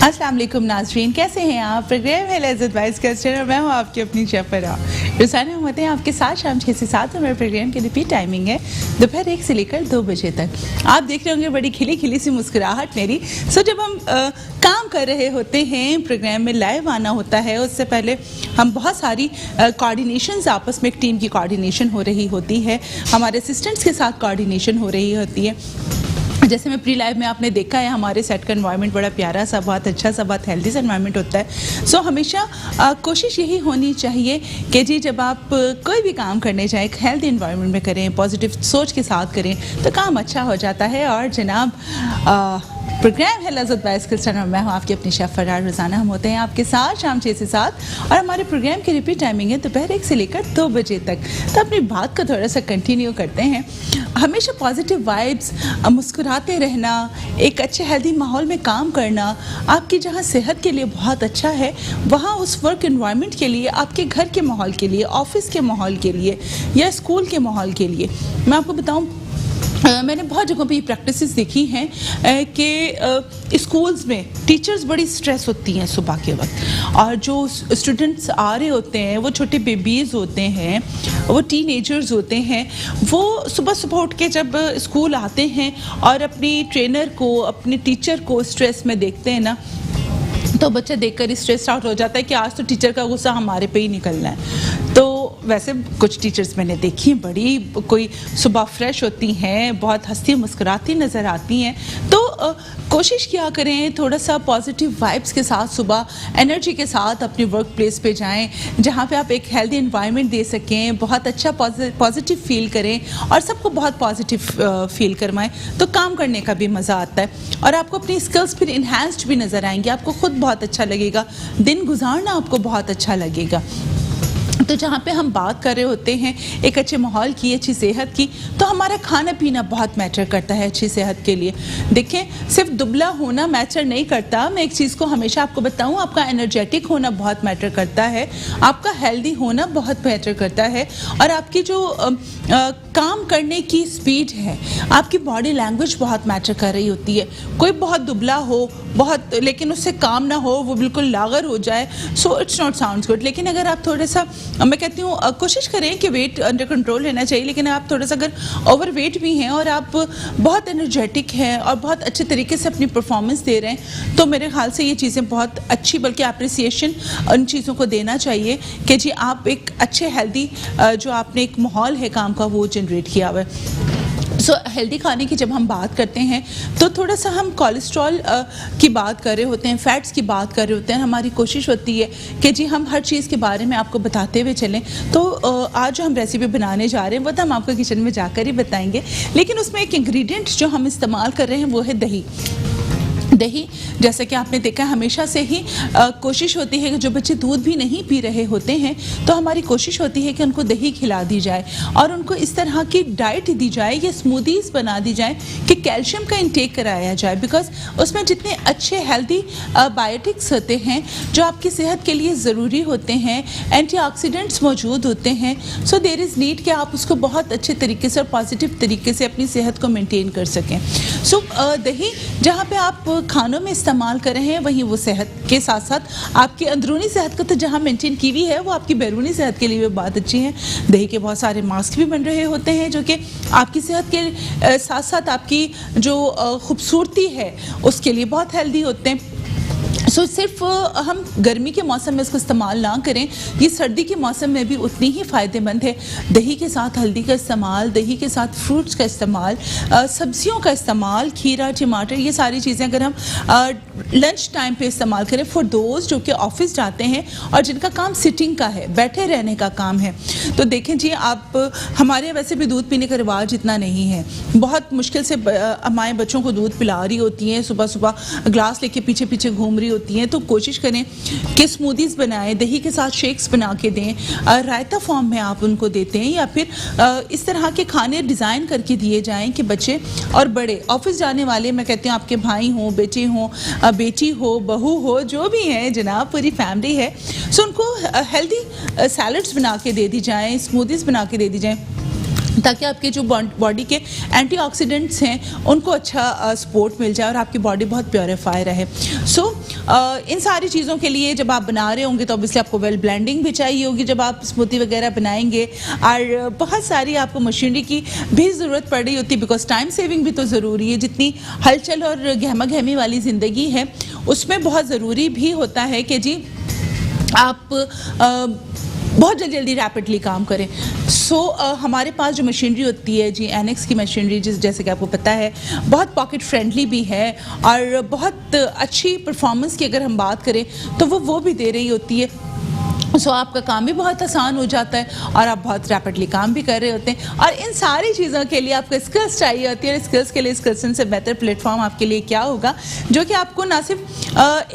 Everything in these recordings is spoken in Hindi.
अस्सलाम वालेकुम नाज़रीन, कैसे हैं आप? प्रोग्राम है लेज़्ज़त वाइज़ कल्चर और मैं हूँ आपकी अपनी शेफ़ फराह। रोज़ाना हम होते हैं आपके साथ शाम 6 से 7 और मेरे प्रोग्राम की रिपीट टाइमिंग है दोपहर 1 से लेकर 2 बजे तक। आप देख रहे होंगे बड़ी खिली खिली सी मुस्कुराहट मेरी। जब हम काम कर रहे होते हैं, प्रोग्राम में लाइव आना होता है, उससे पहले हम बहुत सारी कोऑर्डिनेशंस आपस में एक टीम की कोऑर्डिनेशन हो रही होती है, हमारे असिस्टेंट्स के साथ कोऑर्डिनेशन हो रही होती है। जैसे मैं प्री लाइव में आपने देखा है हमारे सेट का एनवायरनमेंट बड़ा प्यारा सा, बहुत अच्छा सा, बहुत हेल्दी सा एनवायरनमेंट होता है। हमेशा कोशिश यही होनी चाहिए कि जी जब आप कोई भी काम करने जाएं एक हेल्दी एनवायरनमेंट में करें, पॉजिटिव सोच के साथ करें तो काम अच्छा हो जाता है। और जनाब प्रोग्राम है लेज़्ज़त वाइज़ कल्चर और मैं हूँ आपकी अपनी शेफ़ फराह। रोज़ाना हम होते हैं आपके साथ शाम 6 से 7 और हमारे प्रोग्राम की रिपीट टाइमिंग है दोपहर 1 से लेकर 2 बजे तक। तो अपनी बात को थोड़ा सा कंटिन्यू करते हैं। हमेशा पॉजिटिव वाइब्स, मुस्कुराते रहना, एक अच्छे हेल्दी माहौल में काम करना आपकी जहाँ सेहत के लिए बहुत अच्छा है, वहाँ उस वर्क एनवायरनमेंट के लिए, आपके घर के माहौल के लिए, ऑफिस के माहौल के लिए या स्कूल के माहौल के लिए, मैं आपको बताऊँ मैंने बहुत जगहों पे ये प्रैक्टिसेस देखी हैं कि स्कूल्स में टीचर्स बड़ी स्ट्रेस होती हैं सुबह के वक्त, और जो स्टूडेंट्स आ रहे होते हैं वो छोटे बेबीज़ होते हैं, वो टीनेजर्स होते हैं, वो सुबह सुबह उठ के जब स्कूल आते हैं और अपनी ट्रेनर को, अपने टीचर को स्ट्रेस में देखते हैं ना, तो बच्चा देखकर स्ट्रेस आउट हो जाता है कि आज तो टीचर का गुस्सा हमारे पे ही निकलना है। तो वैसे कुछ टीचर्स मैंने देखी हैं बड़ी, कोई सुबह फ्रेश होती हैं, बहुत हंसती मुस्कुराती नज़र आती हैं। तो कोशिश किया करें थोड़ा सा पॉजिटिव वाइब्स के साथ, सुबह एनर्जी के साथ अपने वर्क प्लेस पे जाएं, जहाँ पे आप एक हेल्दी एनवायरनमेंट दे सकें, बहुत अच्छा पॉजिटिव फील करें और सबको बहुत पॉजिटिव फील करवाएं, तो काम करने का भी मज़ा आता है और आपको अपनी स्किल्स फिर इन्हांस्ड भी नज़र आएंगे, आपको खुद बहुत अच्छा लगेगा, दिन गुजारना आपको बहुत अच्छा लगेगा। तो जहाँ पे हम बात कर रहे होते हैं एक अच्छे माहौल की, अच्छी सेहत की, तो हमारा खाना पीना बहुत मैटर करता है अच्छी सेहत के लिए। देखें, सिर्फ दुबला होना मैटर नहीं करता, मैं एक चीज़ को हमेशा आपको बताऊं, आपका एनर्जेटिक होना बहुत मैटर करता है, आपका हेल्दी होना बहुत मैटर करता है, और आपकी जो काम करने की स्पीड है, आपकी बॉडी लैंग्वेज बहुत मैटर कर रही होती है। कोई बहुत दुबला हो, बहुत, लेकिन उससे काम ना हो, वो बिल्कुल लागर हो जाए, so it's not sounds good. लेकिन अगर आप थोड़ा सा, मैं कहती हूँ कोशिश करें कि वेट अंडर कंट्रोल रहना चाहिए, लेकिन आप थोड़ा सा अगर ओवर वेट भी हैं और आप बहुत एनर्जेटिक हैं और बहुत अच्छे तरीके से अपनी परफॉर्मेंस दे रहे हैं, तो मेरे ख्याल से ये चीज़ें बहुत अच्छी, बल्कि अप्रिसिएशन उन चीज़ों को देना चाहिए कि जी आप एक अच्छे हेल्दी जो आपने एक माहौल है काम का वो जनरेट किया हुआ है। हेल्दी खाने की जब हम बात करते हैं तो थोड़ा सा हम कोलेस्ट्रॉल की बात कर रहे होते हैं, फैट्स की बात कर रहे होते हैं। हमारी कोशिश होती है कि जी हम हर चीज़ के बारे में आपको बताते हुए चलें। तो आज जो हम रेसिपी बनाने जा रहे हैं वो तो हम आपको किचन में जाकर ही बताएंगे, लेकिन उसमें एक इंग्रेडिएंट जो हम इस्तेमाल कर रहे हैं वो है दही। दही, जैसा कि आपने देखा, हमेशा से ही कोशिश होती है कि जो बच्चे दूध भी नहीं पी रहे होते हैं तो हमारी कोशिश होती है कि उनको दही खिला दी जाए और उनको इस तरह की डाइट दी जाए या स्मूदीज़ बना दी जाए कि कैल्शियम का इंटेक कराया जाए, बिकॉज उसमें जितने अच्छे हेल्दी बायोटिक्स होते हैं जो आपकी सेहत के लिए ज़रूरी होते हैं, एंटीऑक्सीडेंट्स मौजूद होते हैं, सो देयर इज़ नीड कि आप उसको बहुत अच्छे तरीके से और पॉजिटिव तरीके से अपनी सेहत को मेनटेन कर सकें। दही जहाँ पे आप खानों में इस्तेमाल कर रहे हैं, वहीं वो सेहत के साथ साथ आपकी अंदरूनी सेहत को तो जहाँ मेंटेन की हुई है, वो आपकी बैरूनी सेहत के लिए भी बहुत अच्छी है। दही के बहुत सारे मास्क भी बन रहे होते हैं जो कि आपकी सेहत के साथ साथ आपकी जो खूबसूरती है उसके लिए बहुत हेल्दी होते हैं। सिर्फ हम गर्मी के मौसम में इसको इस्तेमाल ना करें, ये सर्दी के मौसम में भी उतनी ही फ़ायदेमंद है। दही के साथ हल्दी का इस्तेमाल, दही के साथ फ्रूट्स का इस्तेमाल, सब्जियों का इस्तेमाल, खीरा, टमाटर, ये सारी चीज़ें अगर हम लंच टाइम पे इस्तेमाल करें फॉर दोस्त जो कि ऑफिस जाते हैं और जिनका काम सिटिंग का है, बैठे रहने का काम है, तो देखें जी आप, हमारे वैसे भी दूध पीने का रिवाज इतना नहीं है, बहुत मुश्किल से हमारे बच्चों को दूध पिला रही होती हैं, सुबह सुबह ग्लास लेके पीछे पीछे घूम रही होती हैं। तो कोशिश करें कि स्मूदीज़ बनाएं, दही के साथ शेक्स बना के दें, रायता फॉर्म में आप उनको देते हैं, या फिर इस तरह के खाने डिज़ाइन करके दिए जाएं कि बच्चे और बड़े ऑफिस जाने वाले, मैं कहती हूँ आपके भाई हों, बेटे हों, बेटी हो, बहू हो, जो भी हैं जनाब, पूरी फैमिली है, सो उनको हेल्दी सैलड्स बना के दे दी जाएँ, स्मूदीज़ बना के दे दी जाएँ। ताकि आपके जो बॉडी के एंटीऑक्सीडेंट्स हैं उनको अच्छा सपोर्ट मिल जाए और आपकी बॉडी बहुत प्योरीफाई रहे। सो इन सारी चीज़ों के लिए जब आप बना रहे होंगे तो ऑब्वियसली आपको वेल ब्लेंडिंग भी चाहिए होगी जब आप स्मूदी वगैरह बनाएंगे, और बहुत सारी आपको मशीनरी की भी ज़रूरत पड़ रही होती है, बिकॉज टाइम सेविंग भी तो ज़रूरी है। जितनी हलचल और गहमा गहमी वाली ज़िंदगी है उसमें बहुत ज़रूरी भी होता है कि जी आप बहुत जल्दी रैपिडली काम करें। सो हमारे पास जो मशीनरी होती है जी, एनेक्स की मशीनरी, जैसे कि आपको पता है बहुत पॉकेट फ्रेंडली भी है और बहुत अच्छी परफॉर्मेंस की अगर हम बात करें तो वो भी दे रही होती है। सो आपका काम भी बहुत आसान हो जाता है और आप बहुत रैपिडली काम भी कर रहे होते हैं। और इन सारी चीज़ों के लिए आपको स्किल्स चाहिए होती है। स्किल्स के लिए स्किल्सन से बेहतर प्लेटफॉर्म आपके लिए क्या होगा जो कि आपको ना सिर्फ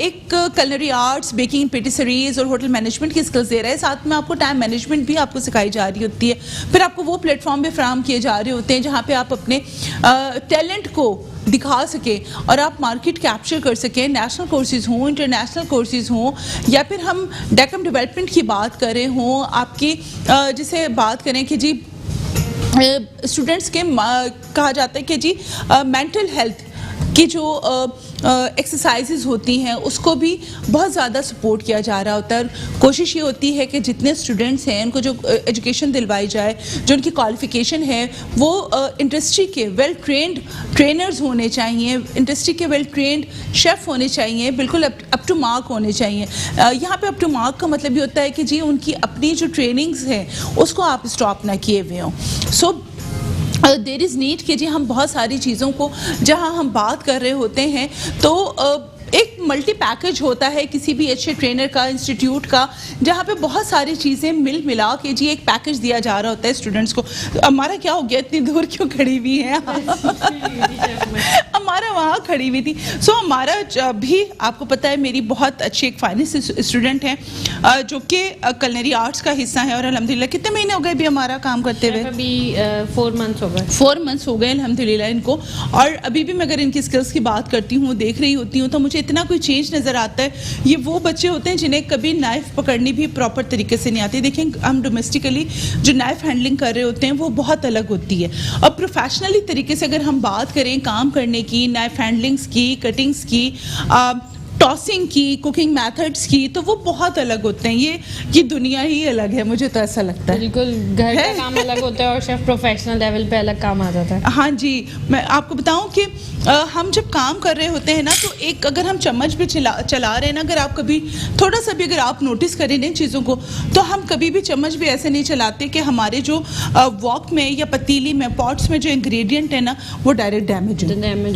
एक culinary आर्ट्स, बेकिंग, पेटिसरीज और होटल मैनेजमेंट की स्किल्स दे रहा है, साथ में आपको टाइम मैनेजमेंट भी आपको सिखाई जा रही होती है। फिर आपको वो प्लेटफॉर्म भी फराहम किए जा रहे होते हैं जहाँ पर आप अपने टैलेंट को दिखा सकें और आप मार्केट कैप्चर कर सकें। नेशनल कोर्सेज हों, इंटरनेशनल कोर्सेज हों, या फिर हम डेकम डेवलपमेंट की बात करें हों, आपकी जिसे बात करें कि जी स्टूडेंट्स के कहा जाता है कि जी मेंटल हेल्थ की जो एक्सरसाइजेज होती हैं उसको भी बहुत ज़्यादा सपोर्ट किया जा रहा होता है। कोशिश ये होती है कि जितने स्टूडेंट्स हैं उनको जो एजुकेशन दिलवाई जाए, जो उनकी क्वालिफ़िकेशन है वो इंडस्ट्री के वेल ट्रेंड ट्रेनर्स होने चाहिए, इंडस्ट्री के वेल ट्रेंड शेफ़ होने चाहिए, बिल्कुल अप टू मार्क होने चाहिए। यहाँ पे अप टू मार्क का मतलब ये होता है कि जी उनकी अपनी जो ट्रेनिंग्स हैं उसको आप स्टॉप ना किए हुए हों। सो देयर इज़ नीड कि जी हम बहुत सारी चीज़ों को जहाँ हम बात कर रहे होते हैं तो एक मल्टी पैकेज होता है किसी भी अच्छे ट्रेनर का, इंस्टीट्यूट का, जहाँ पे बहुत सारी चीज़ें मिला के जी एक पैकेज दिया जा रहा होता है स्टूडेंट्स को। तो हमारा क्या हो गया, इतनी दूर क्यों खड़ी हुई है हमारा वहाँ खड़ी हुई थी। सो हमारा भी आपको पता है मेरी बहुत अच्छी एक फाइनेंस स्टूडेंट हैं जो कि culinary आर्ट्स का हिस्सा है और अल्हम्दुलिल्लाह कितने महीने हो गए भी हमारा काम करते हुए? अभी 4 मंथ्स हो गए। 4 मंथ्स हो गए अल्हम्दुलिल्लाह इनको। और अभी भी मैं अगर इनकी स्किल्स की बात करती हूँ, देख रही होती हूँ, तो मुझे इतना कोई चेंज नज़र आता है। ये वो बच्चे होते हैं जिन्हें कभी नाइफ़ पकड़नी भी प्रॉपर तरीके से नहीं आती। देखें हम डोमेस्टिकली जो नाइफ़ हैंडलिंग कर रहे होते हैं वो बहुत अलग होती है, और प्रोफेशनली तरीके से अगर हम बात करें काम करने की, नाइफ़ हैंडलिंग्स की, कटिंग्स की, टॉसिंग की, कुकिंग मेथड्स की, तो वो बहुत अलग होते हैं। ये दुनिया ही अलग है, मुझे तो ऐसा लगता है। बिल्कुल, घर का काम अलग होता है और शेफ प्रोफेशनल लेवल पे अलग काम आ जाता है। हाँ जी, मैं आपको बताऊं कि हम जब काम कर रहे होते हैं ना तो एक अगर हम चम्मच भी चला रहे हैं ना, अगर आप कभी थोड़ा सा भी अगर आप नोटिस करें इन चीज़ों को, तो हम कभी भी चम्मच भी ऐसे नहीं चलाते कि हमारे जो वॉक में या पतीली में, पॉट्स में जो इंग्रेडिएंट है ना वो डायरेक्ट डैमेज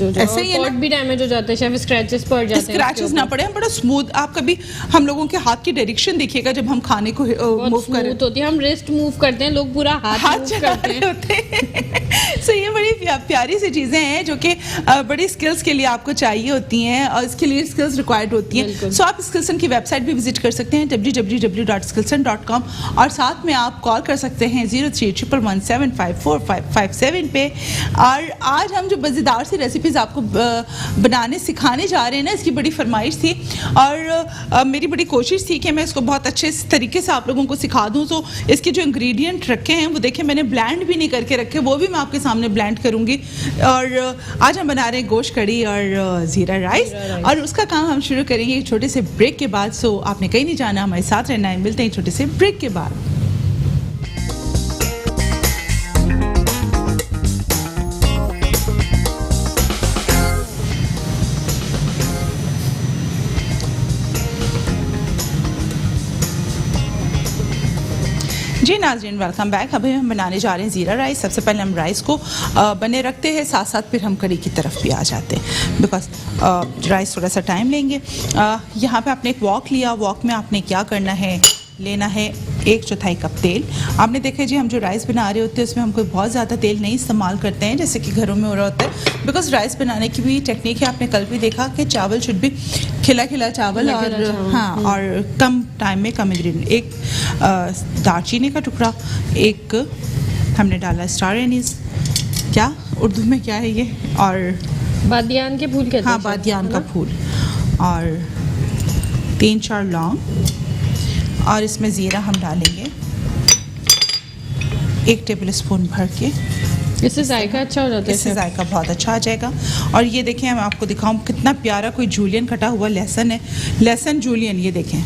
हो जाए। ऐसे ही पॉट भी डैमेज हो जाता है, शेफ स्क्रैचेस पड़ जाते हैं, स्क्रैचेस ना पड़े, हम बड़ा स्मूथ। आप कभी हम लोगों के हाथ की डायरेक्शन देखिएगा जब हम खाने को मूव कर रहे होते हैं, हम रिस्ट मूव करते हैं, लोग पूरा हाथ करते हैं। सो ये बड़ी प्यारी सी चीज़ें हैं जो कि बड़ी स्किल्स के लिए आपको चाहिए होती हैं और इसके लिए स्किल्स रिक्वायर्ड होती हैं। सो आप स्किल्सन की वेबसाइट भी विजिट कर सकते हैं www.skillson.com, और साथ में आप कॉल कर सकते हैं 0311754557 पे। और आज हम जो मज़ेदार सी रेसिपीज़ आपको बनाने सिखाने जा रहे हैं ना, इसकी बड़ी फरमाइश थी और मेरी बड़ी कोशिश थी कि मैं इसको बहुत अच्छे तरीके से आप लोगों को सिखा दूँ। तो इसके जो इंग्रेडिएंट रखे हैं वो देखें, मैंने ब्लेंड भी नहीं करके रखे, वो भी मैं आपके सामने ब्लेंड करूँगी। और आज हम बना रहे हैं गोश्त कड़ी और ज़ीरा राइस, और उसका काम हम शुरू करेंगे एक छोटे से ब्रेक के बाद। सो आपने कहीं नहीं जाना, हमारे साथ रहना है। मिलते हैं छोटे से ब्रेक के बाद। जी नाज़रीन, वेलकम बैक। अभी हम बनाने जा रहे हैं ज़ीरा राइस। सबसे पहले हम राइस को बने रखते हैं, साथ साथ फिर हम कड़ी की तरफ भी आ जाते हैं, बिकॉज राइस थोड़ा सा टाइम लेंगे। यहाँ पे आपने एक वॉक लिया, वॉक में आपने क्या करना है, लेना है 1/4 कप तेल। आपने देखा जी हम जो राइस बना रहे होते हैं उसमें हम कोई बहुत ज़्यादा तेल नहीं इस्तेमाल करते हैं जैसे कि घरों में हो रहा होता है, बिकॉज राइस बनाने की भी टेक्निक है। आपने कल भी देखा कि चावल शुड भी खिला खिला चावल, और हाँ, और कम टाइम में कम इंग्रेडिएंट। एक दालचीनी का टुकड़ा, एक हमने डाला स्टार एनीस, क्या उर्दू में क्या है ये, और बादियान के फूल कहते हैं। हाँ, बादियान का फूल, और 3-4 लौंग, और इसमें ज़ीरा हम डालेंगे, 1 टेबल स्पून भर के। इससे जायका अच्छा हो जाता है इससे शेफ। जायका बहुत अच्छा आ जाएगा। और ये देखें, मैं आपको दिखाऊं कितना प्यारा कोई जूलियन कटा हुआ लहसुन है, लहसुन जूलियन। ये देखें,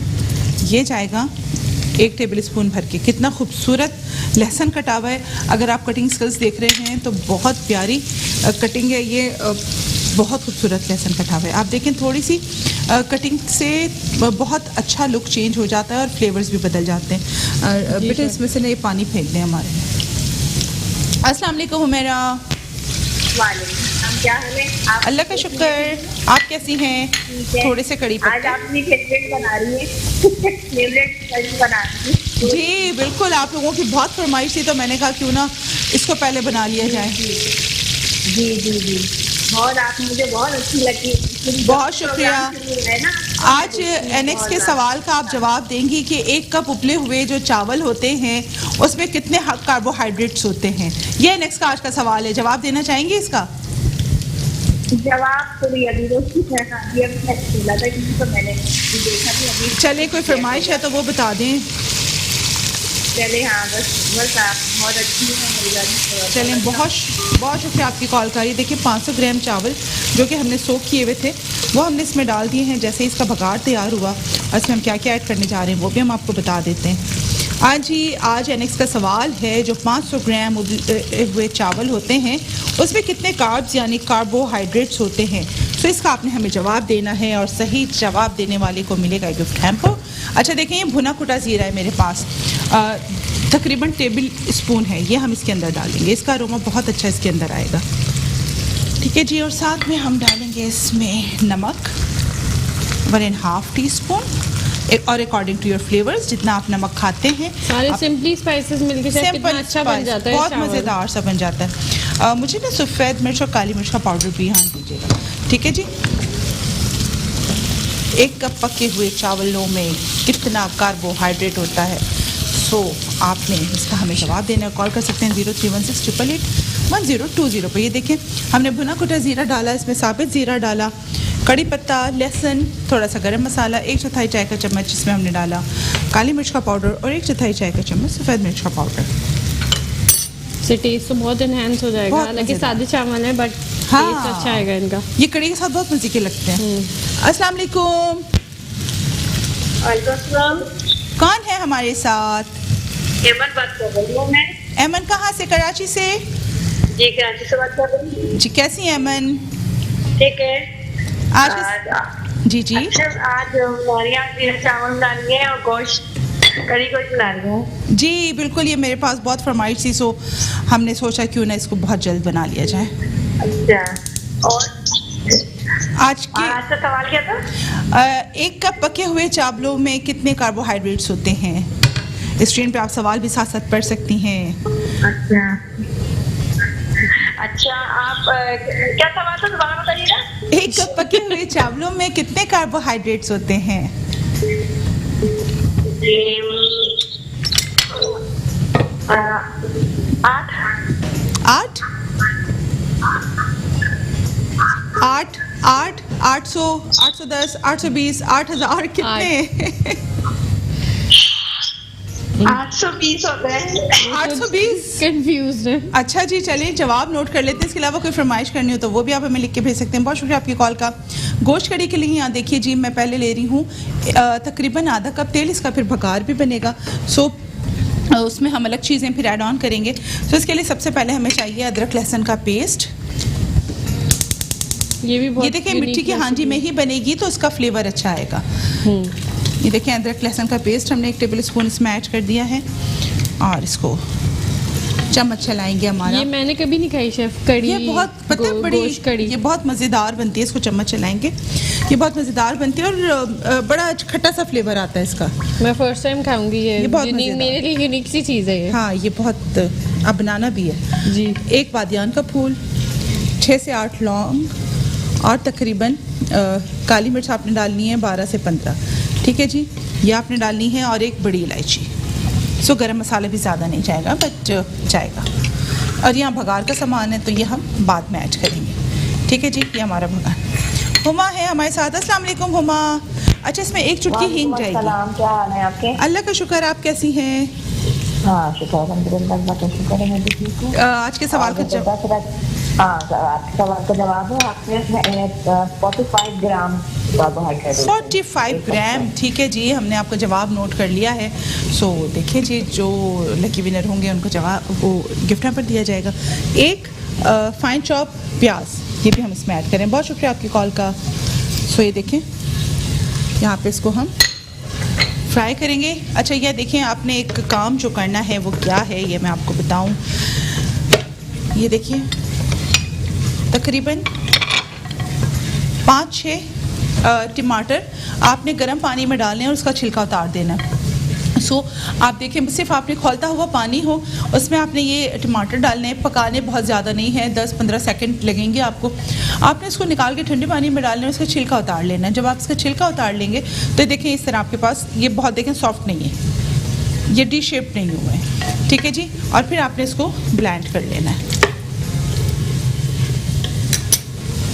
ये जाएगा 1 टेबल स्पून भर के। कितना खूबसूरत लहसुन कटा हुआ है। अगर आप कटिंग स्किल्स देख रहे हैं तो बहुत प्यारी कटिंग है ये। बहुत खूबसूरत लहसुन कटा हुआ है। आप देखें, थोड़ी सी कटिंग से बहुत अच्छा लुक चेंज हो जाता है और फ्लेवर्स भी बदल जाते हैं। बेटा इसमें से ना ये पानी फेंक दें हमारे। अस्सलाम वालेकुम हुमैरा। क्या हाल है? आप अल्लाह का शुक्र। आप कैसी हैं? थोड़े से कड़ी आज पत्ते। आप अपनी फेवरेट बना रही है फेवरेट कड़ी बना रही है। जी बिल्कुल, आप लोगों की बहुत फरमाइश थी तो मैंने कहा क्यों ना इसको पहले बना लिया जाए। जी जी जी, बहुत आप मुझे बहुत अच्छी लगी। बहुत शुक्रिया। है ना, आज एनेक्स के सवाल का आप जवाब देंगी कि 1 कप उबले हुए जो चावल होते हैं उसमें कितने कार्बोहाइड्रेट्स होते हैं। ये एनेक्स का आज का सवाल है, जवाब देना चाहेंगे इसका? जवाब थोड़ी अभी रोटी बोला था क्योंकि तो मैंने देखा भी अभी। चले, कोई फरमाइश है तो वो बता दें। चले, हाँ बस आप बहुत अच्छी हैं मेरी बात। चलें, बहुत बहुत शुक्रिया आपकी कॉल का। ये देखिए 500 ग्राम चावल जो कि हमने सोक किए हुए थे वो हमने इसमें डाल दिए हैं। जैसे इसका भगाड़ तैयार हुआ, इसमें हम क्या क्या ऐड करने जा रहे हैं वो भी हम आपको बता देते हैं। आज एनेक्स का सवाल है, जो 500 ग्राम हुए चावल होते हैं उसमें कितने कार्ब्स यानी कार्बोहाइड्रेट्स होते हैं। तो इसका आपने हमें जवाब देना है और सही जवाब देने वाले को मिलेगा गिफ्ट हैम्पर। अच्छा देखें, ये भुना कुटा ज़ीरा है मेरे पास, तकरीबन टेबल स्पून है। ये हम इसके अंदर डालेंगे, इसका अरोमा बहुत अच्छा इसके अंदर आएगा। ठीक है जी, और साथ में हम डालेंगे इसमें नमक 1.5 टीस्पून और अकॉर्डिंग टू योर फ्लेवर्स जितना आप नमक खाते हैं। सारे सिंपली स्पाइसेस मिलके शायद कितना अच्छा बन जाता है, बहुत चावल। मज़ेदार सा बन जाता है। मुझे ना सफ़ेद मिर्च और काली मिर्च का पाउडर भी यहाँ दीजिएगा। ठीक है जी। 1 कप पके हुए चावलों में कितना कार्बोहाइड्रेट होता है। सो आपने इसका हमें जवाब देना है। कॉल कर सकते हैं 031688811020 पर। ये देखें, हमने भुना कुटा ज़ीरा डाला, इसमें साबित ज़ीरा डाला, कड़ी पत्ता, लहसुन, थोड़ा सा गरम मसाला, 1/4 चाय का चम्मच इसमें हमने डाला काली मिर्च का पाउडर और 1/4 चाय का चम्मच सफ़ेद मिर्च का पाउडर। से टेस्ट तो बहुत एनहांस हो जाएगा। बहुत हालांकि मज़ेदार। सादे चावल है बट टेस्ट अच्छा आएगा इनका। ये कड़ी के साथ बहुत मज़े के लगते हैं। अस्सलाम वालेकुम। वालेकुम। कौन है हमारे साथ? हेमंत बात कर रही हूँ मैं। एमन कहाँ से? कराची से। जी, कराची से बात कर रही हूँ। जी, कैसी हैं एमन? ठीक है। जी जी। अच्छा, आज हमारे यहाँ ज़ीरा चावल डालेंगे और गोश्त कड़ी गोश्त बना रही हूँ। जी बिल्कुल, ये मेरे पास बहुत फरमाइश थी, सो हमने सोचा क्यों ना इसको बहुत जल्द बना लिया जाए। अच्छा, और आज का सवाल क्या था? 1 कप पके हुए चावलों में कितने कार्बोहाइड्रेट्स होते हैं। स्क्रीन पे आप सवाल भी साथ साथ पढ़ सकती हैं। अच्छा, आप क्या सवाल था दोबारा बताइएगा। 1 कप पके हुए चावलों में कितने कार्बोहाइड्रेट्स होते हैं। 8 800 810 820 8000 कितने? 820 होते हैं। 820 कंफ्यूज्ड है। अच्छा जी, चलिए जवाब नोट कर लेते हैं। इसके अलावा कोई फरमाइश करनी हो तो वो भी आप हमें लिख के भेज सकते हैं। बहुत शुक्रिया आपकी कॉल का। गोश्त कड़ी के लिए यहाँ देखिए जी, मैं पहले ले रही हूँ तकरीबन आधा कप तेल। इसका फिर भगार भी बनेगा, सो उसमें हम अलग चीज़ें फिर ऐड ऑन करेंगे। तो इसके लिए सबसे पहले हमें चाहिए अदरक लहसुन का पेस्ट। ये देखिए मिट्टी की हांडी में ही बनेगी तो उसका फ्लेवर अच्छा आएगा। ये देखें, अदरक लहसुन का पेस्ट हमने 1 टेबल स्पून इसमें ऐड कर दिया है और इसको चम्मच चलाएंगे हमारा। ये मैंने कभी नहीं खाई शेफ कड़ी। ये बहुत पता है बड़ी कड़ी ये बहुत मज़ेदार बनती है। इसको चम्मच चलाएंगे, ये बहुत मज़ेदार बनती है और बड़ा खट्टा सा फ्लेवर आता है इसका। मैं फर्स्ट टाइम खाऊंगी ये बहुत यूनिक, मेरे लिए यूनिक सी चीज़ है ये। हाँ, ये बहुत अब बनाना भी है जी। 1 बादियान का फूल, 6 से 8 लौंग और तकरीबन काली मिर्च आपने डालनी है 12 से 15। ठीक है जी, ये आपने डालनी है और 1 बड़ी इलायची। सो गरम मसाला भी ज़्यादा नहीं जाएगा बट जाएगा। और यहाँ भगार का सामान है तो ये हम बाद में ऐड करेंगे। ठीक है जी, ये हमारा भगार। हुमा है हमारे साथ। अस्सलाम वालेकुम हुमा। अच्छा, इसमें 1 चुटकी हींग जाएगी। क्या हाल है आपके? अल्लाह का शुक्र, आप कैसी हैं? हाँ शुक्र अलहमदुलिल्लाह, अल्लाह का शुक्र है, मैं भी ठीक हूँ। आज के सवाल का जवाब हाँ आपके सवाल का जवाब है, आपके इसमें 45 ग्राम कार्बोहाइड्रेट। 45 ग्राम, ठीक है जी, हमने आपका जवाब नोट कर लिया है। सो देखिए जी, जो लकी विनर होंगे उनको जवाब वो गिफ्ट पर दिया जाएगा। एक फाइन चॉप प्याज, ये भी हम इसमें ऐड करें। बहुत शुक्रिया आपकी कॉल का। सो ये देखें, यहाँ पे इसको हम फ्राई करेंगे। अच्छा ये देखें, आपने एक काम जो करना है वो क्या है ये मैं आपको बताऊं। ये देखिए, तकरीबन 5-6 टमाटर आपने गर्म पानी में डालने और उसका छिलका उतार देना है। सो आप देखें, सिर्फ आपने खौलता हुआ पानी हो, उसमें आपने ये टमाटर डालने हैं। पकाने बहुत ज़्यादा नहीं है, 10-15 सेकंड लगेंगे आपको। आपने इसको निकाल के ठंडे पानी में डालना है, उसका छिलका उतार लेना है। जब आप इसका छिलका उतार लेंगे तो देखें इस तरह आपके पास ये बहुत देखें सॉफ्ट नहीं है, ये डी शेप नहीं हुआ है, ठीक है जी। और फिर आपने इसको ब्लेंड कर लेना है।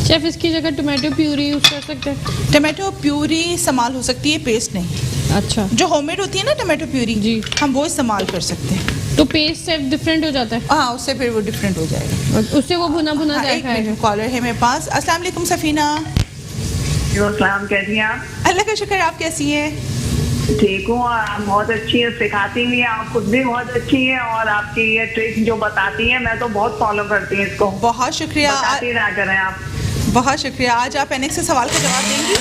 शेफ इसकी जगह टोमेटो प्यूरी यूज़ कर सकते हैं? टमाटो प्यूरी इस्तेमाल हो सकती है, पेस्ट नहीं। अच्छा, जो होममेड होती है ना टमाटो प्यूरी जी, हम वो इस्तेमाल कर सकते हैं। तो पेस्ट से डिफरेंट हो जाता है? हाँ, उससे फिर वो डिफरेंट हो जाएगा, उससे वो भुना भुना हाँ, जाएगा। एक कॉलर है मेरे पास। अस्सलाम वालेकुम सफीना। सलाम, कैसी हैं आप? अल्लाह का शुक्र, आप कैसी हैं? ठीक हूँ, आप बहुत अच्छी है, सिखाती भी हैं, आप खुद भी बहुत अच्छी हैं, और आपकी ये ट्रिक जो बताती हैं मैं तो बहुत फॉलो करती हूँ इसको। बहुत शुक्रिया, बताती रहा करें आप। बहुत शुक्रिया। आज आप एनेक्स से सवाल का जवाब देंगी?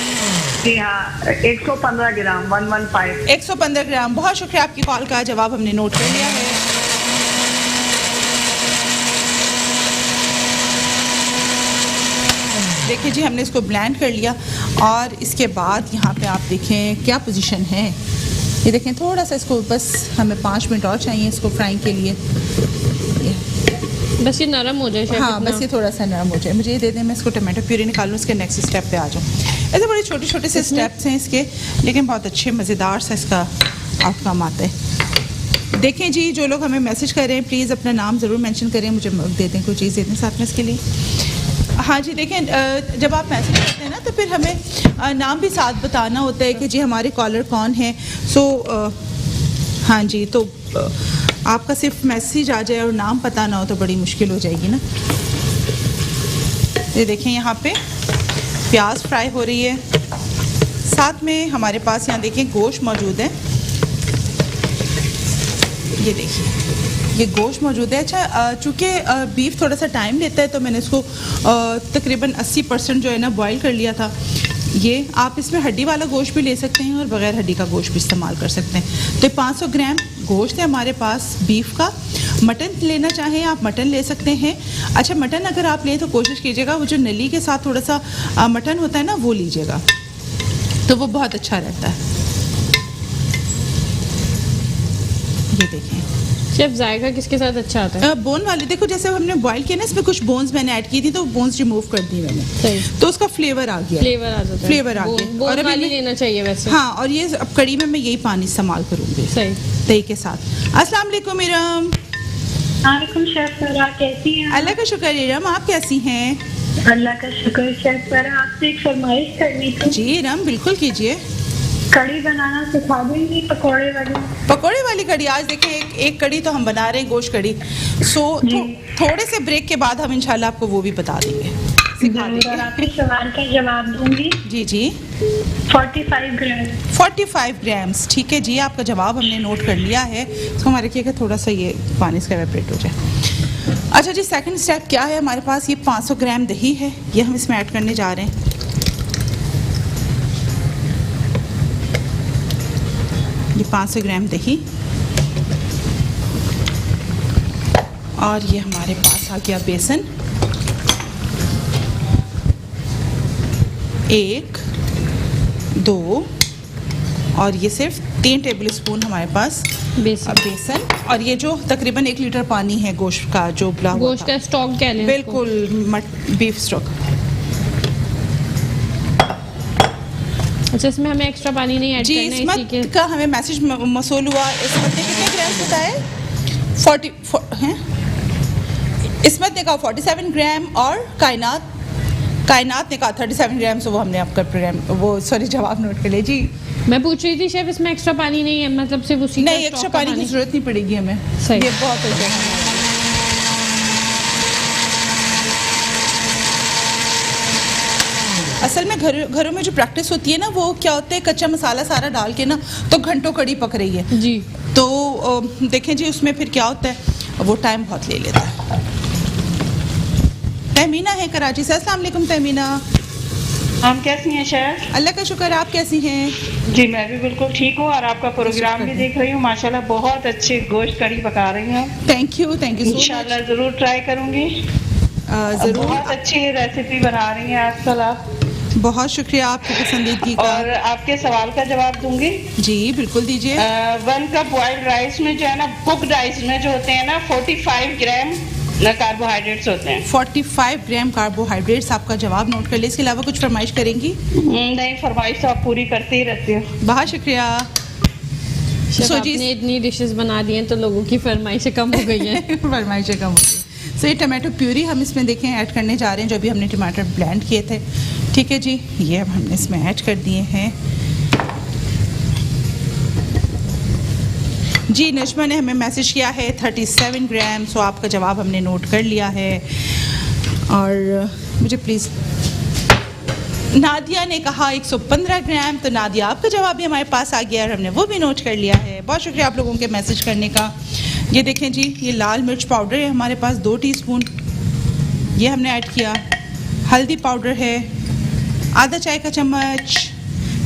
जी हाँ, 115 ग्राम 115। 115 ग्राम, बहुत शुक्रिया आपकी कॉल का, जवाब हमने नोट कर लिया है। देखिए जी, हमने इसको ब्लेंड कर लिया और इसके बाद यहाँ पे आप देखें क्या पोजीशन है। ये देखें, थोड़ा सा इसको बस हमें 5 मिनट और चाहिए इसको फ्राइंग के लिए। बस ये नरम हो जाए शेफ? हाँ, बस ये थोड़ा सा नरम हो जाए। मुझे ये दे दें, मैं इसको टमाटो प्यूरी निकालूँ, उसके नेक्स्ट स्टेप पे आ जाऊँ। ऐसे बड़े छोटे छोटे से स्टेप्स हैं इसके, लेकिन बहुत अच्छे मज़ेदार सा इसका आउटकम आता है। देखें जी, जो लोग हमें मैसेज कर रहे हैं प्लीज़ अपना नाम ज़रूर मेंशन करें, मुझे दे दें, कोई चीज़ दे दें साथ में इसके लिए। हाँ जी, देखें जब आप मैसेज करते हैं ना तो फिर हमें नाम भी साथ बताना होता है कि जी हमारे कॉलर कौन है। सो हाँ जी, तो आपका सिर्फ मैसेज आ जाए और नाम पता ना हो तो बड़ी मुश्किल हो जाएगी ना। ये देखें, यहाँ पे प्याज फ्राई हो रही है, साथ में हमारे पास यहाँ देखें गोश्त मौजूद है। ये देखिए, ये गोश्त मौजूद है। अच्छा, चूँकि बीफ थोड़ा सा टाइम लेता है तो मैंने इसको तकरीबन 80% जो है ना बॉईल कर लिया था। ये आप इसमें हड्डी वाला गोश्त भी ले सकते हैं और बग़ैर हड्डी का गोश्त भी इस्तेमाल कर सकते हैं। तो 500 ग्राम गोश्त है हमारे पास बीफ का। मटन लेना चाहें आप मटन ले सकते हैं। अच्छा, मटन अगर आप लें तो कोशिश कीजिएगा वो जो नली के साथ थोड़ा सा मटन होता है ना वो लीजिएगा, तो वो बहुत अच्छा रहता है। ये देखें शेफ, जायका किसके साथ अच्छा आता है? बोन वाले, देखो जैसे हमने बॉईल किया ना, इसमें कुछ बोन्स मैंने ऐड की थी तो बोन्स रिमूव कर दी मैंने, सही, तो उसका फ्लेवर आ गया। फ्लेवर आ जाता है, फ्लेवर आ गया। और अभी लेना चाहिए वैसे। हाँ, और ये अब कड़ी में मैं यही पानी इस्तेमाल करूँगी सही दही के साथ। अस्सलाम वालेकुम इरम। वालेकुम शेफ सरा, कैसी हैं? अल्लाह का शुक्र इरम, आप कैसी हैं? अल्लाह का शुक्र। शेफ सरा, आपसे एक फरमाइश करनी थी। जी इरम, बिल्कुल कीजिए। कड़ी बनाना सिखा देंगी, पकौड़े वाली? पकौड़े वाली कड़ी, आज देखें एक कड़ी तो हम बना रहे हैं, गोश्त कड़ी। सो थोड़े से ब्रेक के बाद हम इंशाल्लाह आपको वो भी बता देंगे, सिखा देंगे। आपके सवाल का जवाब दूंगी। जी जी, 45 ग्राम। 45 ग्राम्स, ठीक है जी, आपका जवाब हमने नोट कर लिया है। इसको हमारे रखिएगा थोड़ा सा ये पानी इसका एवेपोरेट हो जाए। अच्छा जी, सेकंड स्टेप क्या है हमारे पास? ये 500 ग्राम दही है, ये हम इसमें ऐड करने जा रहे हैं। ये 500 ग्राम दही, और ये हमारे पास आ गया बेसन, 1 2 और ये सिर्फ 3 टेबल स्पून हमारे पास बेसन, और ये जो तकरीबन 1 लीटर पानी है गोश्त का, जो उबला हुआ गोश्त का स्टॉक कह लें, बिल्कुल बीफ स्टॉक। अच्छा, इसमें हमें एक्स्ट्रा पानी नहीं ऐड करना है? इसमत का हमें मैसेज मौसूल हुआ। इसमत ने कितने ग्राम बताए? 40 हैं? इसमत ने कहा 47 ग्राम और कायनात ने कहा 37 ग्राम। से वो हमने आपका प्रोग्राम वो सॉरी जवाब नोट कर लिया जी। मैं पूछ रही थी शेफ इसमें एक्स्ट्रा पानी नहीं है, मतलब सिर्फ उसी का नहीं, स्टॉक एक्स्ट्रा का पानी की जरूरत नहीं पड़ेगी हमें। सही। ये बहुत अच्छा है। असल में घरों में जो प्रैक्टिस होती है ना, वो क्या होता है, कच्चा मसाला सारा डाल के ना तो घंटों कड़ी पक रही है जी। तो देखें जी उसमें फिर क्या होता है, वो टाइम बहुत ले लेता है। तहमीना है कराची से। अस्सलाम वालेकुम तहमीना। हम कैसी हैं शेफ? अल्लाह का शुक्र, आप कैसी हैं? जी मैं भी बिल्कुल ठीक हूँ और आपका प्रोग्राम भी देख रही हूँ। माशाल्लाह बहुत अच्छे गोश्त कड़ी पका रही हैं। Thank you so much. इंशाल्लाह जरूर ट्राई करूँगी। ज़रूर। बहुत अच्छी रेसिपी बना रही हैं आजकल आप। बहुत शुक्रिया आपकी पसंदीदगी का। और आपके सवाल का जवाब दूंगी। जी बिल्कुल दीजिए। 1 कप बॉइल्ड राइस में जो है ना, कुक्ड राइस में जो होते हैं ना 45 ग्राम कार्बोहाइड्रेट्स होते हैं। 45 ग्राम कार्बोहाइड्रेट्स। आपका जवाब नोट कर ले। इसके अलावा कुछ फरमाइश करेंगी? नहीं, फरमाइश तो आप पूरी करते ही रहते हो। बहुत शुक्रिया। शेफ सो जी आपने इतनी डिशेस बना दी हैं तो लोगों की फरमाइशें कम हो गई हैं। फरमाइशें कम हो गई। सो ये टमाटो प्यूरी हम इसमें देखें ऐड करने जा रहे हैं, जो अभी हमने टमाटर ब्लेंड किए थे। ठीक है जी, ये अब हमने इसमें ऐड कर दिए हैं। जी नजमा ने हमें मैसेज किया है 37 ग्राम। सो आपका जवाब हमने नोट कर लिया है। और मुझे प्लीज़, नादिया ने कहा 115 ग्राम। तो नादिया आपका जवाब भी हमारे पास आ गया और हमने वो भी नोट कर लिया है। बहुत शुक्रिया आप लोगों के मैसेज करने का। ये देखें जी, ये लाल मिर्च पाउडर है हमारे पास 2 टीस्पून, ये हमने ऐड किया। हल्दी पाउडर है आधा चाय का चम्मच।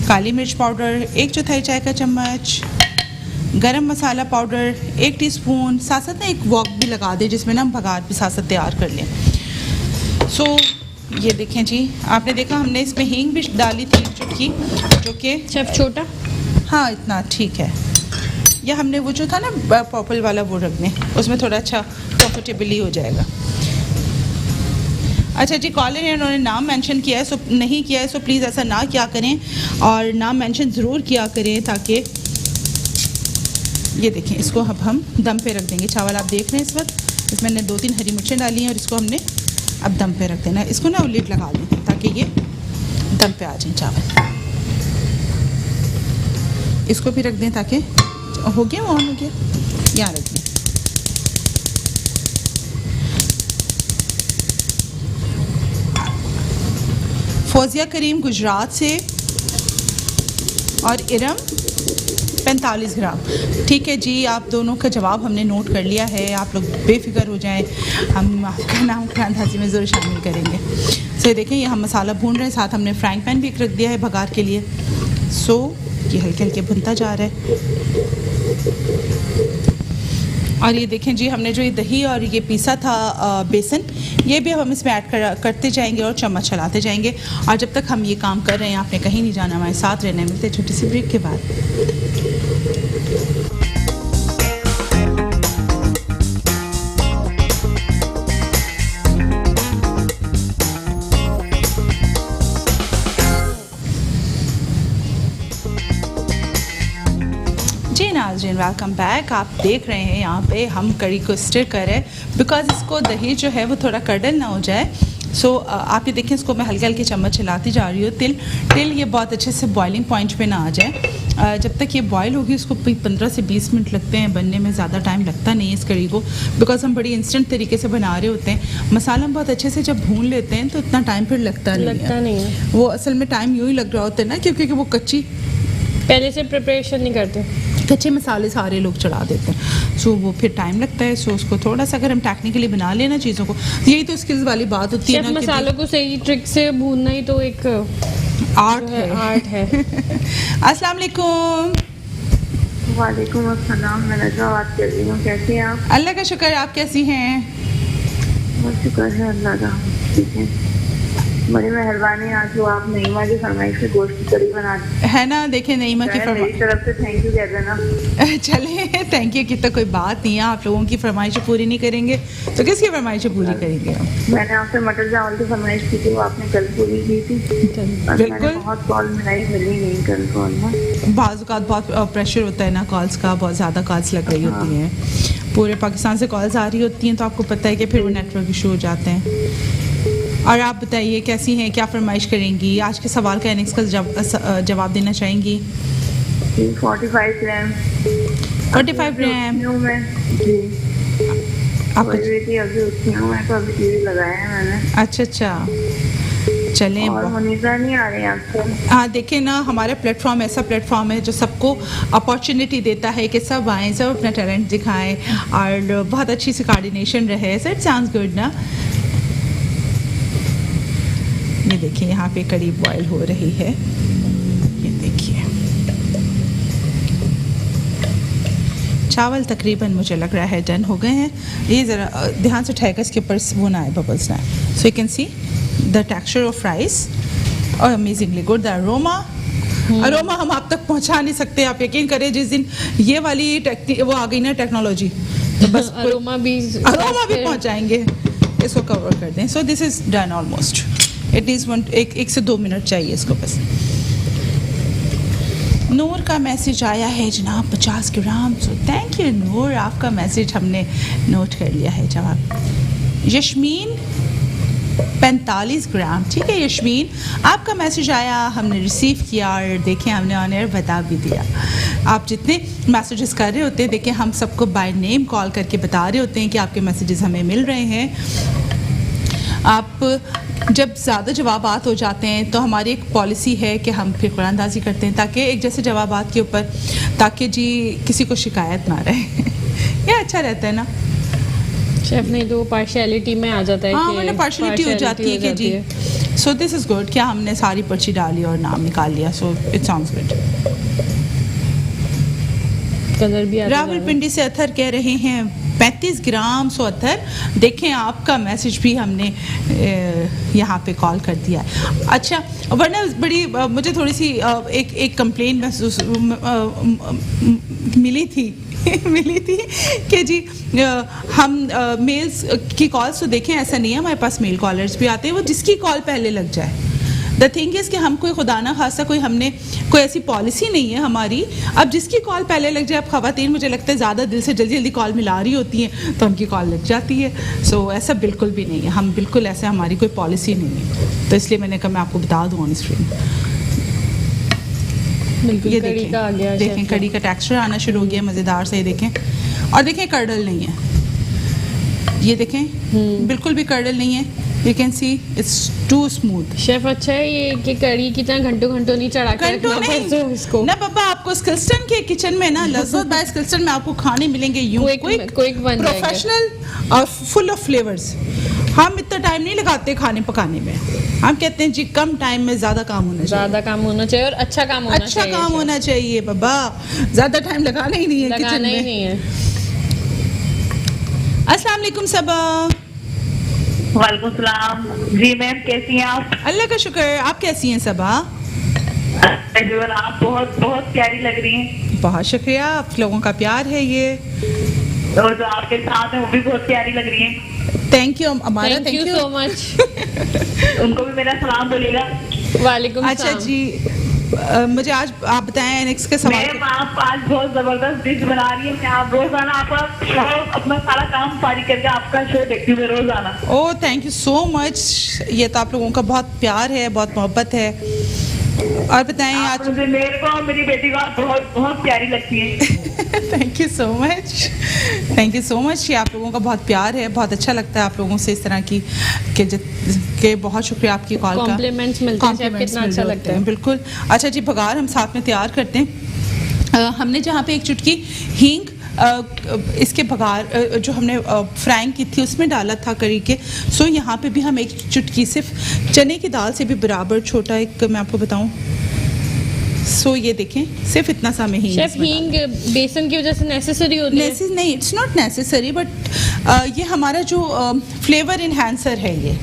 काली मिर्च पाउडर 1/4 चाय का चम्मच। गरम मसाला पाउडर 1 टीस्पून। साथ साथ ना एक वॉक भी लगा दें जिसमें ना हम भगार भी साथ साथ तैयार कर लें। सो ये देखें जी, आपने देखा हमने इसमें हींग भी डाली थी जो कि शेफ छोटा, हाँ इतना ठीक है। या हमने वो जो था ना पर्पल वाला वो रख दें, उसमें थोड़ा अच्छा कंफर्टेबली हो जाएगा। अच्छा जी, कॉलर ने उन्होंने नाम मेंशन किया है, सो नहीं किया है, सो प्लीज़ ऐसा ना क्या करें और नाम मेंशन ज़रूर किया करें ताकि ये देखें इसको अब हम दम पे रख देंगे। चावल आप देख रहे हैं इस वक्त इसमें मैंने 2-3 हरी मिर्चें डाली हैं और इसको हमने अब दम पे रख देना है। इसको ना लिड लगा दें ताकि ये दम पे आ जाए चावल। इसको भी रख दें ताकि हो गया, ऑन हो गया, यहाँ रख दें। फौजिया करीम गुजरात से और इरम 45 ग्राम। ठीक है जी, आप दोनों का जवाब हमने नोट कर लिया है। आप लोग बेफिक्र हो जाएं, हम आपका नाम कुरान हाजी में ज़रूर शामिल करेंगे। सो देखें ये हम मसाला भून रहे हैं, साथ हमने फ्राइंग पैन भी रख दिया है भगार के लिए। सो ये हल्के हल्के भुनता जा रहा है। और ये देखें जी, हमने जो ये दही और ये पीसा था बेसन, ये भी अब हम इसमें ऐड करते जाएंगे और चम्मच चलाते जाएंगे। और जब तक हम ये काम कर रहे हैं आपने कहीं नहीं जाना, हमारे साथ रहना है। मिलते हैं छोटी सी ब्रेक के बाद। जी नाज़रीन, वेलकम बैक। आप देख रहे हैं यहाँ पे हम कड़ी को स्टिर कर रहे हैं बिकॉज इसको दही जो है वो थोड़ा कडल ना हो जाए। सो आप ये देखें, इसको मैं हल्के हल्के चम्मच चलाती जा रही हूँ। तिल ये बहुत अच्छे से बॉइलिंग पॉइंट पे ना आ जाए। जब तक ये बॉयल होगी उसको 15 से 20 मिनट लगते हैं बनने में, ज़्यादा टाइम लगता नहीं है इस कड़ी को बिकॉज हम बड़ी इंस्टेंट तरीके से बना रहे होते हैं। मसाला हम बहुत अच्छे से जब भून लेते हैं तो इतना टाइम फिर लगता नहीं है। वो असल में टाइम यूँ ही लग रहा होता है ना, क्योंकि वो कच्ची पहले से प्रिपरेशन नहीं करते, कच्चे मसाले सारे लोग चढ़ा देते हैं। सो वो फिर टाइम लगता है। सो उसको थोड़ा सा अगर हम टेक्निकली बना लेना चीज़ों को, यही तो स्किल्स वाली बात होती है ना। मसालों को सही ट्रिक से भूनना ही तो एक आर्ट है। अस्सलाम वालेकुम। वालेकुम अस्सलाम। मैं नजमा बात कर रही हूँ। कैसी हैं आप? अल्लाह का शुक्र, आप कैसी हैं? बहुत शुक्र है अल्लाह का, ठीक है। बड़ी मेहरबानी, आज जो आप नईमा की फरमाइश से गोश्त की कड़ी बना है ना। देखें नईमा की मेरी तरफ से थैंक यू कह देना। चले थैंक यू की तो कोई बात नहीं है। आप लोगों की फरमाइशें पूरी नहीं करेंगे तो किसकी फरमाइशें पूरी करेंगे हम? मैंने आपसे मटर चावल की फरमाइश की थी, वो आपने कल पूरी की थी। बिल्कुल। बहुत कॉल मिलाई, मिली नहीं कल कॉल ना। बाज़ औक़ात बहुत प्रेशर होता है ना कॉल्स का, बहुत ज़्यादा कॉल्स लग रही होती हैं। पूरे पाकिस्तान से कॉल्स आ रही होती हैं तो आपको पता है कि फिर वो नेटवर्क इशू हो जाते हैं। और आप बताइए कैसी हैं, क्या फरमाइश करेंगी? आज के सवाल का एनेक्स का जवाब देना चाहेंगी? 45 ग्राम। 45 ग्राम। उठी हूँ मैं जी। आपको सोच रही थी अभी उठी हूँ मैं, तो अभी टीवी लगाया है मैंने। अच्छा चलें। और मुनीसा नहीं आ रही आपसे? हाँ देखिए ना, हमारा प्लेटफॉर्म ऐसा प्लेटफॉर्म है जो सबको अपॉर्चुनिटी देता है कि सब आएँ, सब अपना टैलेंट दिखाएं और बहुत अच्छी सी कोऑर्डिनेशन रहे। सो इट साउंड्स गुड ना। ये देखिए यहाँ पे कड़ी बॉयल हो रही है, ये देखिए। चावल तकरीबन मुझे लग रहा है डन हो गए हैं। ये ज़रा ध्यान से उठाएगा, इसके ऊपर वो ना आए, बबल्स ना आए। So you can see the texture of rice और अमेजिंगली गुड। द अरोमा हम आप तक पहुंचा नहीं सकते, आप यकीन करें। जिस दिन ये वाली वो आ गई ना टेक्नोलॉजी, तो बस अरोमा भी पहुंचाएंगे। इसको कवर कर दें। So this is done almost. It is एक से 2 मिनट चाहिए इसको बस। नूर का मैसेज आया है जनाब 50 ग्राम। सो थैंक यू नूर, आपका मैसेज हमने नोट कर लिया है जवाब। यशमीन 45 ग्राम, ठीक है यशमीन, आपका मैसेज आया, हमने रिसीव किया और देखें हमने ऑन एयर बता भी दिया। आप जितने मैसेजेस कर रहे होते हैं, देखिए हम सबको बाय नेम कॉल करके बता रहे होते हैं कि आपके मैसेजेस हमें मिल रहे हैं। आप जब ज़्यादा जवाबात हो जाते हैं तो हमारी एक पॉलिसी है कि हम फिर कुरानदाजी करते हैं, ताकि एक जैसे जवाबात के ऊपर, ताकि जी किसी को शिकायत ना रहे। ये अच्छा रहता है ना। शेफ नहीं तो पार्शियलिटी में आ जाता है। हाँ, वरना पार्शियलिटी हो जाती है कि जी। सो दिस इज़ गुड, क्या हमने सारी पर्ची डाली और नाम निकाल लिया। So it sounds good. Colour भी आता है। रावलपिंडी से अथर कह रहे हैं 35 ग्राम। सो अथर देखें, आपका मैसेज भी हमने यहाँ पे कॉल कर दिया है। अच्छा, वरना बड़ी मुझे थोड़ी सी एक कंप्लेंट महसूस मिली थी कि जी हम मेल्स की कॉल्स तो देखें, ऐसा नहीं है, हमारे पास मेल कॉलर्स भी आते हैं, वो जिसकी कॉल पहले लग जाए। द थिंग इज़ कि हम कोई खुदा ना खासा हमने कोई ऐसी पॉलिसी नहीं है हमारी। अब जिसकी कॉल पहले लग जाए, अब ख़वातीन मुझे लगता है ज़्यादा दिल से जल्दी कॉल मिला रही होती हैं तो उनकी कॉल लग जाती है। सो ऐसा बिल्कुल भी नहीं है, हम बिल्कुल ऐसा, हमारी कोई पॉलिसी नहीं है। तो इसलिए मैंने कहा मैं आपको बता दूँ ऑन स्क्रीन। ये देखें कड़ी का टेक्सचर आना शुरू हो गया मज़ेदार से, देखें। और देखें कर्डल नहीं है, ये देखें बिल्कुल भी कर्डल नहीं है। You can see it's too smooth. Chef अच्छा है ये कि कड़ी की तरह घंटों नहीं चढ़ा के घंटों नहीं इसको ना बाबा। आपको स्किल्स्टन के किचन में ना, लज्जत बाय स्किल्स्टन में आपको खाने मिलेंगे यूं क्विक प्रोफेशनल और फुल ऑफ फ्लेवर्स। हम इतना टाइम नहीं लगाते खाने पकाने में, हम कहते हैं जी कम टाइम में ज़्यादा काम होना चाहिए। ज़्यादा काम होना चाहिए और अच्छा काम होना चाहिए। अच्छा काम होना चाहिए बाबा, ज़्यादा टाइम लगाना ही नहीं है किचन में। नहीं है। अस्सलाम वालेकुम सबा। वालेकुम सलाम जी मैम, कैसी हैं आप? अल्लाह का शुक्र, आप कैसी हैं सबा? आप बहुत प्यारी लग रही हैं। बहुत शुक्रिया, आप लोगों का प्यार है ये। और जो आपके साथ है वो भी बहुत प्यारी लग रही हैं। थैंक यू हमारा, थैंक यू सो मच। उनको भी मेरा सलाम बोलिएगा। वालेकुम अच्छा जी, मुझे आज आप बताएं नेक्स्ट के सवाल। मैम आप आज बहुत जबरदस्त डिश बना रही हैं। आप रोजाना आपका अपना सारा काम फारिग करके आपका शो देखती हूँ रोजाना। Oh thank you so much, ये तो आप लोगों का बहुत प्यार है, बहुत मोहब्बत है। और बताएं आज। मुझे मेरे को और मेरी बेटी को बहुत प्यारी लगती है। Thank you so much, thank you so much. ये आप लोगों का बहुत प्यार है, बहुत अच्छा लगता है आप लोगों से इस तरह की के बहुत शुक्रिया आपकी कॉल का। कॉम्प्लीमेंट्स मिलते हैं, कितना अच्छा लगता है। बिल्कुल। अच्छा जी, बघार हम साथ में तैयार करते हैं। हमने जहाँ पे एक चुटकी हींग इसके बघार जो हमने फ्राइंग की थी उसमें डाला था करी के। सो यहाँ पे भी हम एक चुटकी सिर्फ चने की दाल से भी बराबर छोटा एक मैं आपको बताऊँ। सो ये देखें सिर्फ इतना सा में शेफ हींग बेसन की वजह से नेसेसरी होती है? नहीं, इट्स नॉट नेसेसरी, बट ये हमारा जो फ्लेवर इन्हांसर है। ये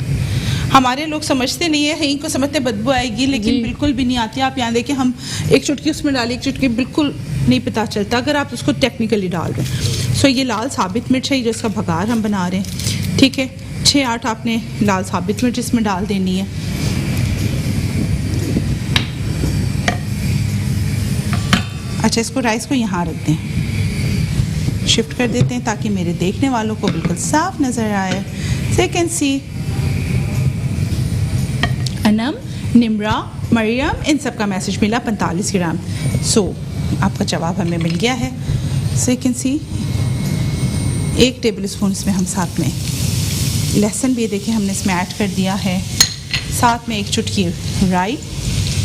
हमारे लोग समझते नहीं है, हींग को समझते बदबू आएगी, लेकिन बिल्कुल भी नहीं आती। आप यहाँ देखिए, हम एक चुटकी उसमें डाली, एक चुटकी, बिल्कुल नहीं पता चलता अगर आप उसको टेक्निकली डाल रहे हैं। सो ये लाल साबित मिर्च है जिसका भगार हम बना रहे हैं, ठीक है। 6-8 आपने लाल साबित मिर्च इसमें डाल देनी है। अच्छा, इसको राइस को यहाँ रख दें, शिफ्ट कर देते हैं ताकि मेरे देखने वालों को बिल्कुल साफ नज़र आए। So you can see Anam, Nimra, Mariyam, इन सब का मैसेज मिला 45 ग्राम। सो आपका जवाब हमें मिल गया है। सो you can C 1 table spoon इसमें हम साथ में लहसुन भी देखिए हमने इसमें ऐड कर दिया है, साथ में 1 चुटकी राई,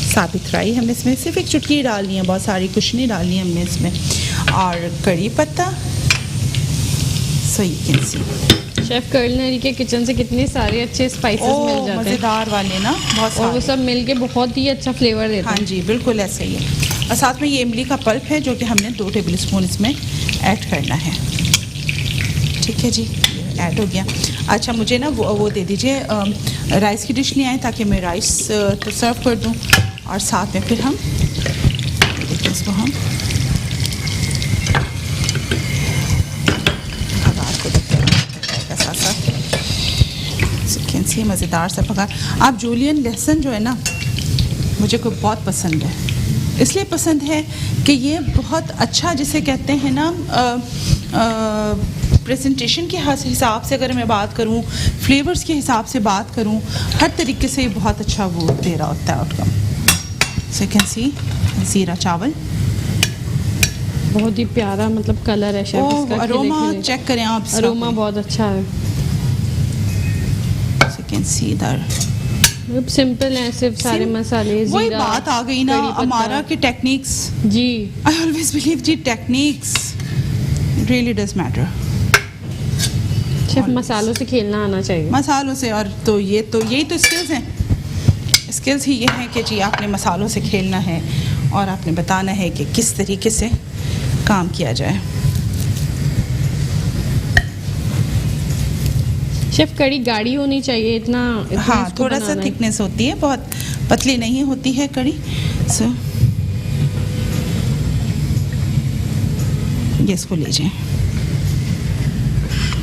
साबित राई हमने इसमें सिर्फ 1 चुटकी डालनी है, बहुत सारी कुछ नहीं डालनी है हमने इसमें, और कड़ी पत्ता। So you can see chef कर्नरी के किचन से कितने सारे अच्छे स्पाइसेस मिल जाते हैं, मज़ेदार वाले ना, बहुत और वो सारे। सब मिलके बहुत ही अच्छा फ्लेवर देते हाँ हैं। जी बिल्कुल ऐसे ही है। और साथ में ये इमली का पल्प है जो कि हमने 2 टेबल स्पून इसमें ऐड करना है। ठीक है जी, ऐड हो गया। अच्छा मुझे ना वो दे दीजिए, राइस की डिश ले आए ताकि मैं राइस तो सर्व कर दूँ, और साथ में फिर हम देखिए इसको हम भगार को देते हैं साथ साथ। चिकन से मज़ेदार सा भगार। आप जूलियन लहसुन जो है ना मुझे को बहुत पसंद है, इसलिए पसंद है कि ये बहुत अच्छा जिसे कहते हैं ना प्रेजेंटेशन के हिसाब से अगर मैं बात करूं, फ्लेवर्स के हिसाब से बात करूं, हर तरीके से ये बहुत अच्छा वो दे रहा होता है आउटकम। सो यू कैन सी ज़ीरा चावल, बहुत ही प्यारा मतलब कलर है शेफ इसका। अरोमा चेक करें आप, अरोमा बहुत अच्छा है। सो यू कैन सी इधर सिंपल है, सिर्फ सारे मसाले, वही जीरा, बात आ गई ना कड़ी पत्ता। हमारा कि टेक्निक्स, जी आई ऑलवेज बिलीव जी techniques really does matter. Chef मसालों से खेलना आना चाहिए, मसालों से, और तो यही तो स्किल्स हैं। स्किल्स ही ये हैं कि जी आपने मसालों से खेलना है और आपने बताना है कि किस तरीके से काम किया जाए। शेफ कड़ी गाढ़ी होनी चाहिए, इतना हाँ इसको थोड़ा सा बनाना है। थिकनेस होती है, बहुत पतली नहीं होती है कड़ी। सो ये इसको ले जाएं।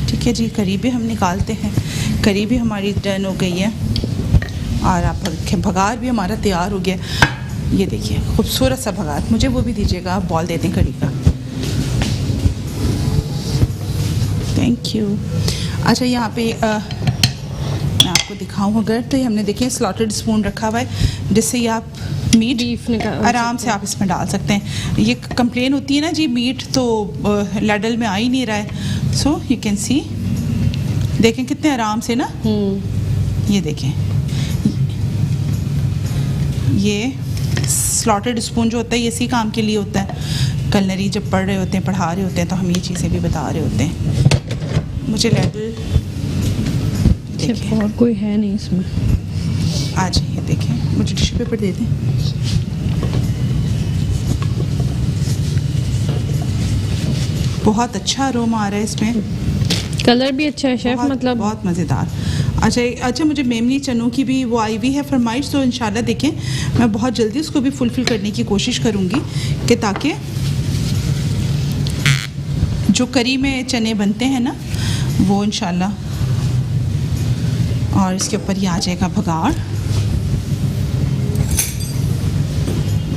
ठीक है जी, करी भी हम निकालते हैं, करी भी हमारी डन हो गई है, और आप भगार भी हमारा तैयार हो गया। ये देखिए खूबसूरत सा भगार, मुझे वो भी दीजिएगा, आप बॉल दे दें कड़ी का। Thank you. अच्छा यहाँ पे मैं आपको दिखाऊँ अगर, तो ये हमने देखिए स्लॉटेड स्पून रखा हुआ है, जिससे ये आप मीट बीफ निकाल आराम से आप इसमें डाल सकते हैं। ये कंप्लेन होती है ना जी मीट तो लैडल में आ ही नहीं रहा है। सो यू कैन सी, देखें कितने आराम से ना, ये देखें, ये स्लॉटेड स्पून जो होता है ये इसी काम के लिए होता है। कलनरी जब पढ़ रहे होते हैं, पढ़ा रहे होते हैं, तो हम ये चीज़ें भी बता रहे होते हैं। मुझे लैडल देखिए और कोई है नहीं इसमें। आ जाइए, देखें मुझे टिश्यू पेपर दे दें। बहुत अच्छा अरोमा आ रहा है इसमें, कलर भी अच्छा है शेफ, मतलब बहुत मज़ेदार। अच्छा मुझे मेमनी चनों की भी वो आई हुई है फरमाइश, तो इंशाल्लाह देखें मैं बहुत जल्दी उसको भी फुलफ़िल करने की कोशिश करूँगी कि ताकि जो करी में चने बनते हैं ना वो इंशाल्लाह, और इसके ऊपर ये आ जाएगा भगाड़।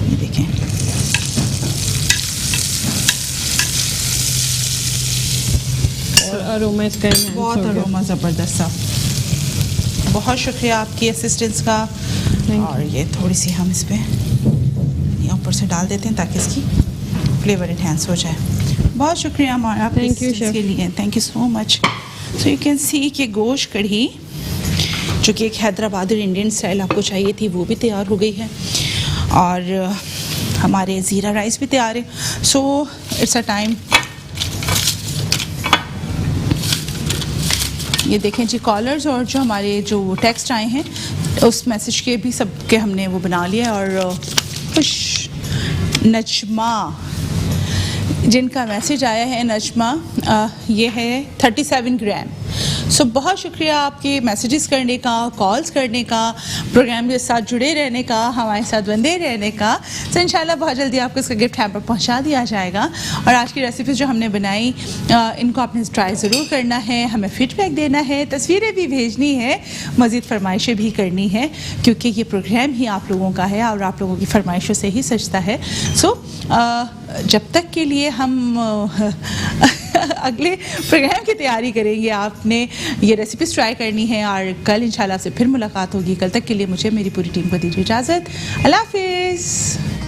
ये देखें और अरोमा इसका enhance बहुत हो गया। अरोमा ज़बरदस्त सा। बहुत शुक्रिया आपकी असिस्टेंस का। और ये थोड़ी सी हम इस पर ये ऊपर से डाल देते हैं ताकि इसकी फ्लेवर इन्हेंस हो जाए। बहुत शुक्रिया हमारा आपके Thank you, assistance chef. के लिए, thank you so much. So you can सी कि गोश्त कढ़ी जो कि एक हैदराबादी इंडियन स्टाइल आपको चाहिए थी वो भी तैयार हो गई है, और हमारे ज़ीरा राइस भी तैयार है। So it's a time. ये देखें जी कॉलर्स और जो हमारे जो टेक्स्ट आए हैं उस मैसेज के भी सब के हमने वो बना लिया। और खुश नजमा जिनका मैसेज आया है, नजमा ये है 37 ग्राम। सो बहुत शुक्रिया आपके मैसेजेस करने का, कॉल्स करने का, प्रोग्राम के साथ जुड़े रहने का, हमारे साथ बंधे रहने का। सो इंशाल्लाह बहुत जल्दी आपको इसका गिफ्ट हैम्पर पहुंचा दिया जाएगा। और आज की रेसिपीज़ जो हमने बनाई इनको आपने ट्राई ज़रूर करना है, हमें फीडबैक देना है, तस्वीरें भी भेजनी है, मज़ीद फरमाइशें भी करनी है, क्योंकि ये प्रोग्राम ही आप लोगों का है और आप लोगों की फरमाइशों से ही सजता है। सो जब तक के लिए हम अगले प्रोग्राम की तैयारी करेंगे, आपने ये रेसिपीज़ ट्राई करनी है, और कल इंशाल्लाह से फिर मुलाकात होगी। कल तक के लिए मुझे मेरी पूरी टीम को दीजिए इजाज़त। अल्लाह हाफिज़।